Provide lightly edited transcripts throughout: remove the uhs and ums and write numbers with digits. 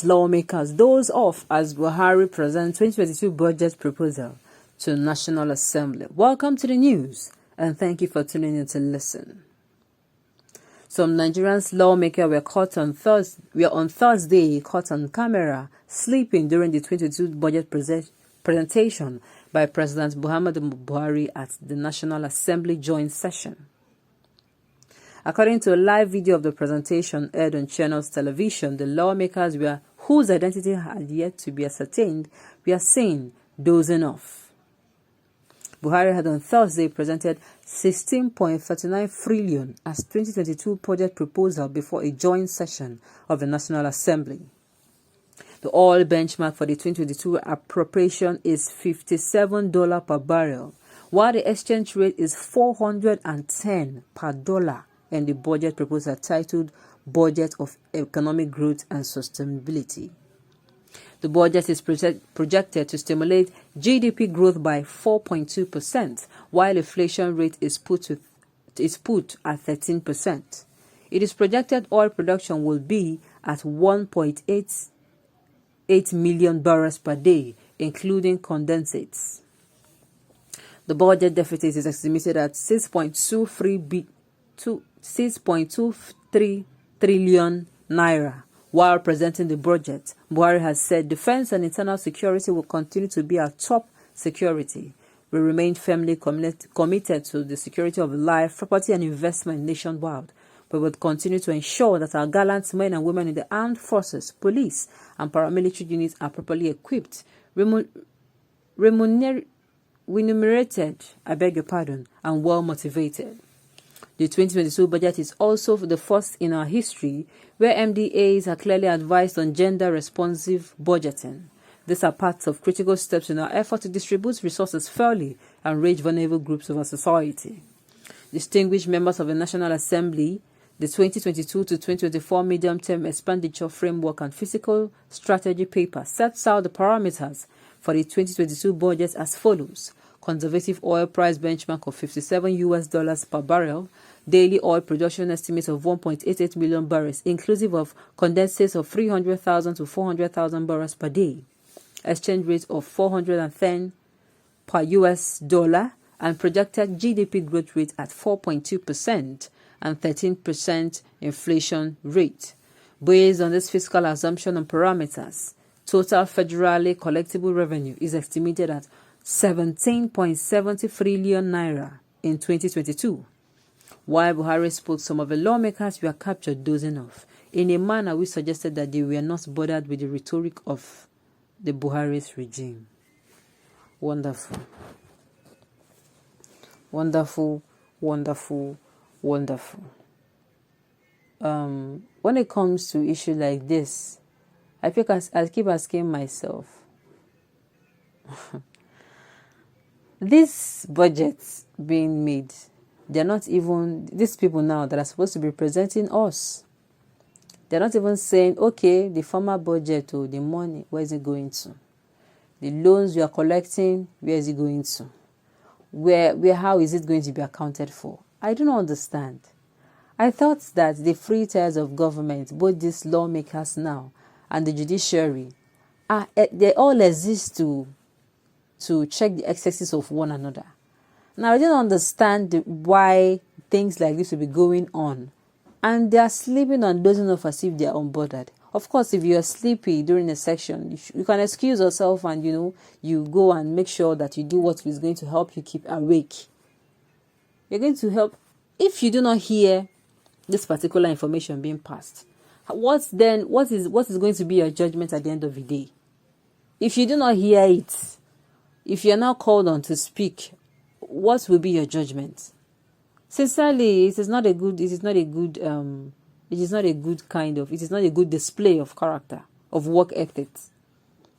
lawmakers doze off as Buhari presents 2022 budget proposal to National Assembly. Welcome to the news, and thank you for tuning in to listen. Some Nigerian lawmakers were on Thursday caught on camera sleeping during the 2022 budget presentation by President Buhari at the National Assembly joint session. According to a live video of the presentation aired on Channels Television, the lawmakers whose identity had yet to be ascertained were seen dozing off. Buhari had on Thursday presented 16.39 trillion as 2022 budget proposal before a joint session of the National Assembly. The oil benchmark for the 2022 appropriation is $57 per barrel, while the exchange rate is 410 per dollar. And the budget proposal titled Budget of Economic Growth and Sustainability. The budget is projected to stimulate GDP growth by 4.2%, while inflation rate is put at 13%. It is projected oil production will be at 1.88 million barrels per day, including condensates. The budget deficit is estimated at 6.23 trillion naira. While presenting the budget, Buhari has said defense and internal security will continue to be our top security. We remain firmly committed to the security of life, property and investment nationwide. We will continue to ensure that our gallant men and women in the armed forces, police and paramilitary units are properly equipped, remunerated, and well motivated. The 2022 budget is also the first in our history where MDAs are clearly advised on gender-responsive budgeting. These are parts of critical steps in our effort to distribute resources fairly and reach vulnerable groups of our society. Distinguished members of the National Assembly, the 2022 to 2024 Medium-Term Expenditure Framework and Fiscal Strategy paper sets out the parameters for the 2022 budget as follows. Conservative oil price benchmark of $57 per barrel, daily oil production estimates of 1.88 million barrels, inclusive of condensates of 300,000 to 400,000 barrels per day, exchange rate of 410 per US dollar, and projected GDP growth rate at 4.2% and 13% inflation rate. Based on this fiscal assumption and parameters, total federally collectible revenue is estimated at 17.70 trillion naira in 2022. While Buhari spoke, some of the lawmakers were captured dozing off in a manner which suggested that they were not bothered with the rhetoric of the Buhari's regime. Wonderful. Wonderful, wonderful, wonderful. When it comes to issues like this, I keep asking myself, these budgets being made, they're not even, these people now that are supposed to be representing us, they're not even saying, okay, the former budget or the money, where is it going to? The loans we are collecting, where is it going to? How is it going to be accounted for? I do not understand. I thought that the three tiers of government, both these lawmakers now and the judiciary, they all exist to check the excesses of one another. Now, I don't understand why things like this will be going on. And they are sleeping and dozing off as if they are unbothered. Of course, if you are sleepy during a section, you can excuse yourself and, you go and make sure that you do what is going to help you keep awake. You're going to help. If you do not hear this particular information being passed, what is going to be your judgment at the end of the day? If you do not hear it, if you are now called on to speak, what will be your judgment? Sincerely, it is not a good display of character, of work ethics.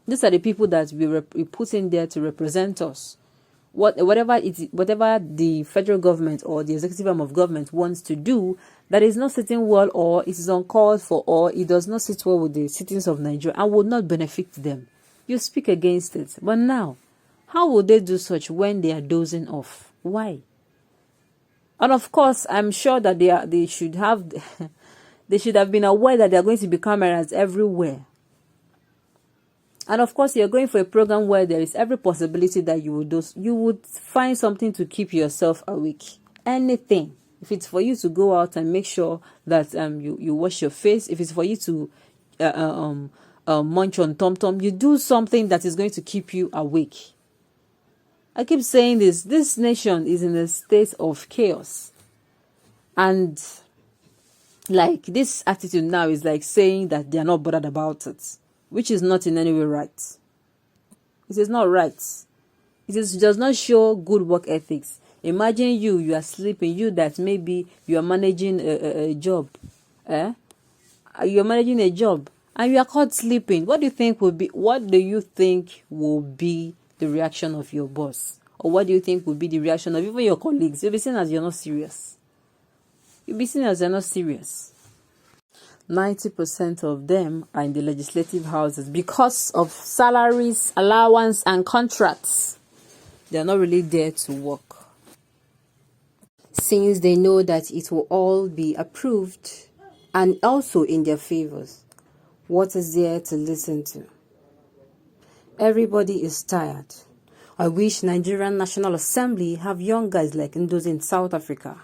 These are the people that we put in there to represent us. Whatever the federal government or the executive arm of government wants to do, that is not sitting well, or it is uncalled for, or it does not sit well with the citizens of Nigeria and would not benefit them, you speak against it. But now, how would they do such when they are dozing off? Why? And of course, I'm sure that they should have been aware that there are going to be cameras everywhere. And of course, you're going for a program where there is every possibility that you would find something to keep yourself awake. Anything. If it's for you to go out and make sure that you wash your face, if it's for you to munch on tom-tom, you do something that is going to keep you awake. I keep saying this nation is in a state of chaos. And like this attitude now is like saying that they are not bothered about it, which is not in any way right. It is not right. Does not show good work ethics. Imagine you are sleeping, you that maybe you are managing a job. You are managing a job and you are caught sleeping. What do you think will be the reaction of your boss? Or what do you think will be the reaction of even your colleagues? You'll be seen as you're not serious. 90% of them are in the legislative houses because of salaries, allowance, and contracts. They are not really there to work, since they know that it will all be approved and also in their favors. What is there to listen to? Everybody is tired. I wish Nigerian National Assembly have young guys like those in South Africa.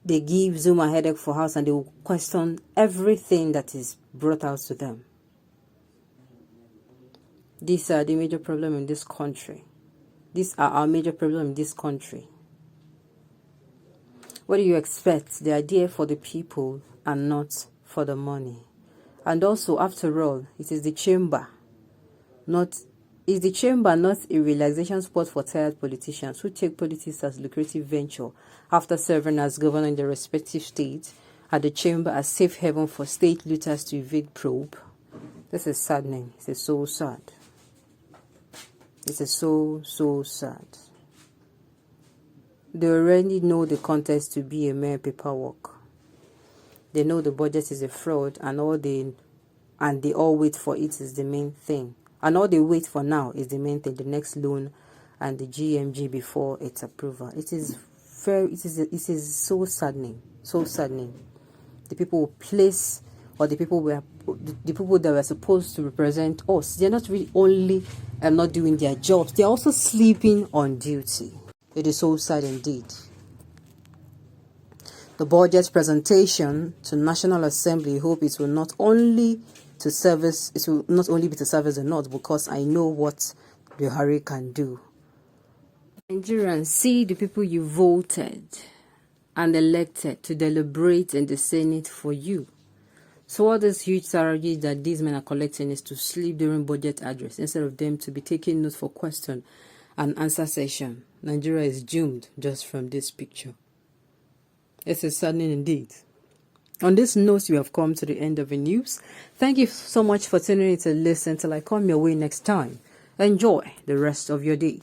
They give Zuma a headache for house and they will question everything that is brought out to them. These are the major problem in this country. These are our major problem in this country. What do you expect? They are there for the people and not for the money. And also, after all, it is the chamber, not a relaxation spot for tired politicians who take politics as lucrative venture after serving as governor in their respective states, at the chamber as safe haven for state looters to evade probe? This is saddening. It is so sad. It is so sad. They already know the contest to be a mere paperwork. They know the budget is a fraud, and they all wait for it is the main thing. And all they wait for now is the main thing, the next loan and the GMG before its approval. It is so saddening. So saddening. The people the people that were supposed to represent us, they're not really only not doing their jobs, they're also sleeping on duty. It is so sad indeed. The budget presentation to National Assembly, hope it will not only be to service the North, because I know what Buhari can do. Nigerians, see the people you voted and elected to deliberate in the Senate for you. So all this huge salary that these men are collecting is to sleep during budget address instead of them to be taking notes for question and answer session. Nigeria is doomed just from this picture. It is saddening indeed. On this note, we have come to the end of the news. Thank you so much for tuning in to listen till I come your way next time. Enjoy the rest of your day.